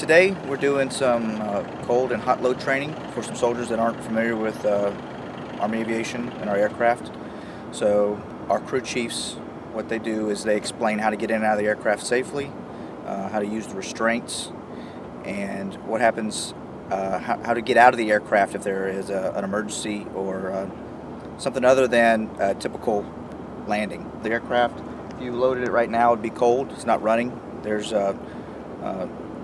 Today we're doing some cold and hot load training for some soldiers that aren't familiar with Army aviation and our aircraft. So our crew chiefs, what they do is they explain how to get in and out of the aircraft safely, how to use the restraints, and what happens, how to get out of the aircraft if there is an emergency or something other than a typical landing. The aircraft, if you loaded it right now, it would be cold. It's not running. There's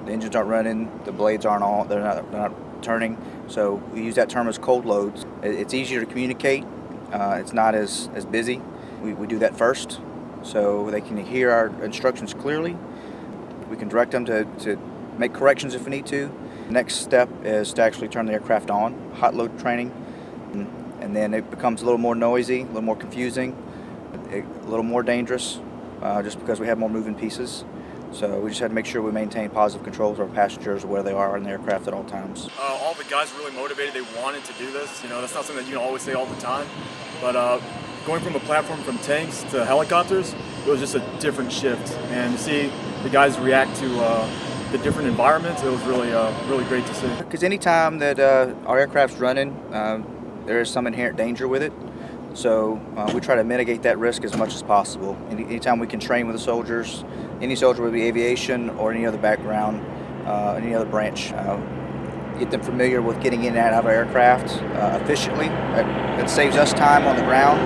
the engines aren't running, the blades aren't on, they're not turning. So we use that term as cold loads. It's easier to communicate. It's not as busy. We do that first, so they can hear our instructions clearly. We can direct them to make corrections if we need to. The next step is to actually turn the aircraft on, hot load training, and then it becomes a little more noisy, a little more confusing, a little more dangerous, just because we have more moving pieces. So we just had to make sure we maintain positive control with our passengers where they are in the aircraft at all times. All the guys were really motivated. They wanted to do this. You know, that's not something that you can always say all the time. But going from a platform from tanks to helicopters, it was just a different shift. And to see the guys react to the different environments, it was really, really great to see. Because anytime that our aircraft's running, there is some inherent danger with it. So we try to mitigate that risk as much as possible. Anytime we can train with the soldiers, any soldier, would be aviation or any other background, any other branch, get them familiar with getting in and out of our aircraft efficiently. It saves us time on the ground.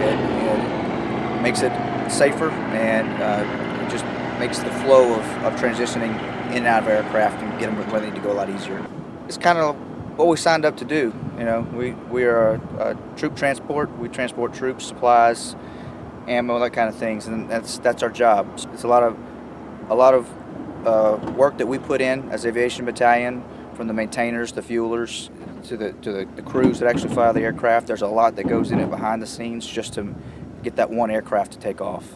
It makes it safer, and it just makes the flow of transitioning in and out of aircraft and get them where they need to go a lot easier. It's kind of what we signed up to do. You know, we are a troop transport. We transport troops, supplies, ammo, that kind of things, and that's our job. It's a lot of work that we put in as Aviation Battalion, from the maintainers, the fuelers, to the crews that actually fly the aircraft. There's a lot that goes in it behind the scenes just to get that one aircraft to take off.